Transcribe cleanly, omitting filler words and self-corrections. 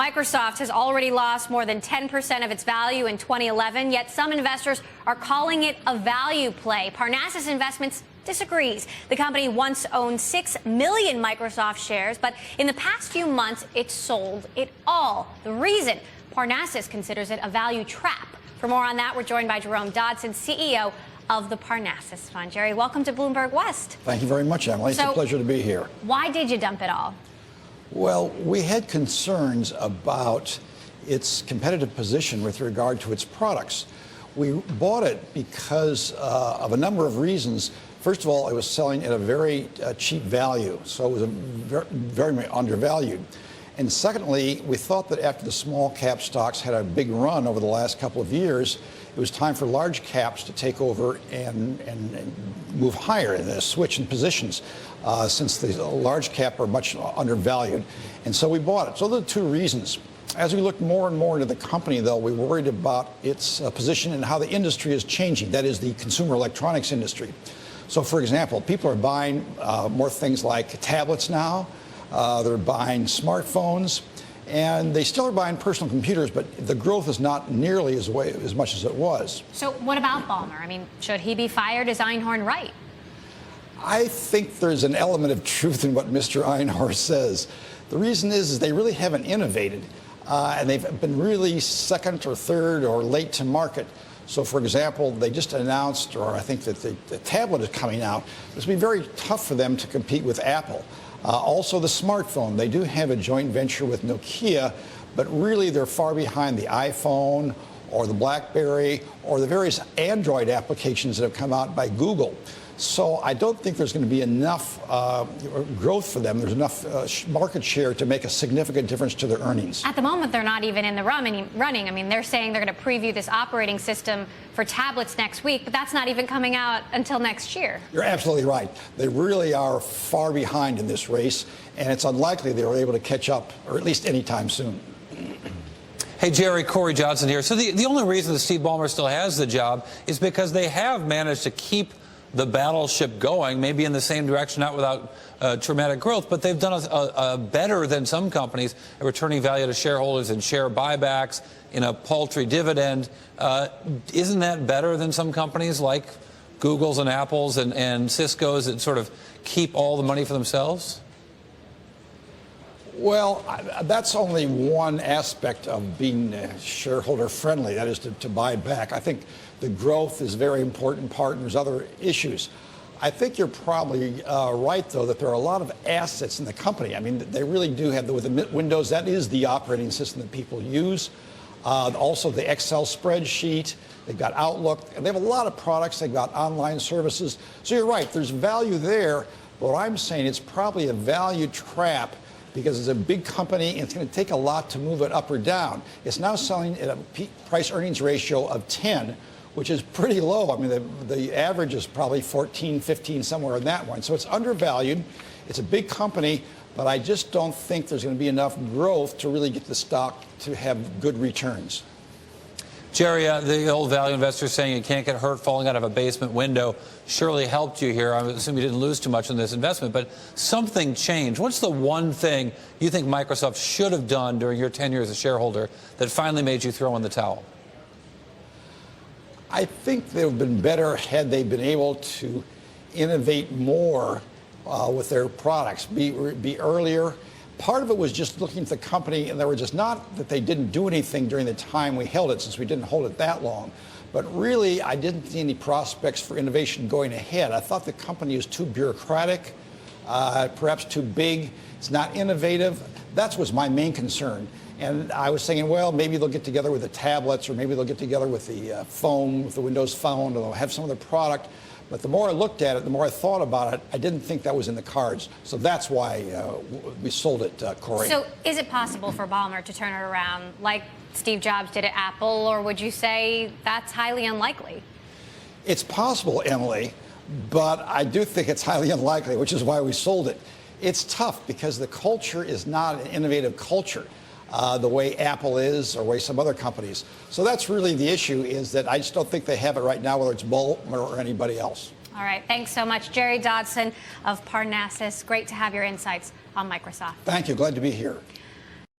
Microsoft has already lost more than 10% of its value in 2011, yet some investors are calling it a value play. Parnassus Investments disagrees. The company once owned 6 million Microsoft shares, but in the past few months, it sold it all. The reason? Parnassus considers it a value trap. For more on that, we're joined by Jerome Dodson, CEO of the Parnassus Fund. Jerry, welcome to Bloomberg West. Thank you very much, Emily. It's a pleasure to be here. Why did you dump it all? Well, we had concerns about its competitive position with regard to its products. We bought it because of a number of reasons. First of all, it was selling at a very cheap value, so it was very undervalued. And secondly, we thought that after the small cap stocks had a big run over the last couple of years, it was time for large caps to take over and move higher and switch in positions since the large cap are much undervalued. And so we bought it. So those are the two reasons. As we looked more and more into the company, though, we were worried about its position and how the industry is changing. That is the consumer electronics industry. So, for example, people are buying more things like tablets now. They're buying smartphones, and they still are buying personal computers, but the growth is not nearly as much as it was. So what about Ballmer? I mean, should he be fired? Is Einhorn right? I think there's an element of truth in what Mr. Einhorn says. The reason is they really haven't innovated, and they've been really second or third or late to market. So, for example, they just announced, or I think that the tablet is coming out. It's going to be very tough for them to compete with Apple. Also, the smartphone. They do have a joint venture with Nokia, but really they're far behind the iPhone or the BlackBerry or the various Android applications that have come out by Google. So I don't think there's going to be enough growth for them. There's enough market share to make a significant difference to their earnings. At the moment, they're not even in the running. I mean, they're saying they're going to preview this operating system for tablets next week, but that's not even coming out until next year. You're absolutely right. They really are far behind in this race, and it's unlikely they were able to catch up, or at least anytime soon. Hey, Jerry, Cory Johnson here. So the only reason that Steve Ballmer still has the job is because they have managed to keep the battleship going, maybe in the same direction, not without traumatic growth, but they've done a better than some companies at returning value to shareholders in share buybacks, in a paltry dividend. Isn't that better than some companies like Google's and Apple's and Cisco's that sort of keep all the money for themselves? Well, that's only one aspect of being shareholder friendly, that is to buy back. I think the growth is a very important part, and there's other issues. I think you're probably right, though, that there are a lot of assets in the company. I mean, they really do have, with the Windows, that is the operating system that people use. Also, the Excel spreadsheet. They've got Outlook. And they have a lot of products. They've got online services. So you're right, there's value there. But what I'm saying, it's probably a value trap, because it's a big company and it's going to take a lot to move it up or down. It's now selling at a price-earnings ratio of 10, which is pretty low. I mean, the average is probably 14, 15, somewhere in that one. So it's undervalued. It's a big company, but I just don't think there's going to be enough growth to really get the stock to have good returns. Jerry, the old value investor saying you can't get hurt falling out of a basement window surely helped you here. I assume you didn't lose too much in this investment, but something changed. What's the one thing you think Microsoft should have done during your tenure as a shareholder that finally made you throw in the towel? I think they would have been better had they been able to innovate more with their products, be earlier. Part of it was just looking at the company, and there were just not that they didn't do anything during the time we held it, since we didn't hold it that long. But really, I didn't see any prospects for innovation going ahead. I thought the company was too bureaucratic, perhaps too big. It's not innovative. That was my main concern. And I was thinking, well, maybe they'll get together with the tablets, or maybe they'll get together with the phone, with the Windows Phone, or they'll have some other product. But the more I looked at it, the more I thought about it, I didn't think that was in the cards. So that's why we sold it, Cory. So is it possible for Ballmer to turn it around like Steve Jobs did at Apple, or would you say that's highly unlikely? It's possible, Emily, but I do think it's highly unlikely, which is why we sold it. It's tough because the culture is not an innovative culture the way Apple is or the way some other companies. So that's really the issue, is that I just don't think they have it right now, whether it's Ballmer or anybody else. All right. Thanks so much, Jerry Dodson of Parnassus. Great to have your insights on Microsoft. Thank you. Glad to be here.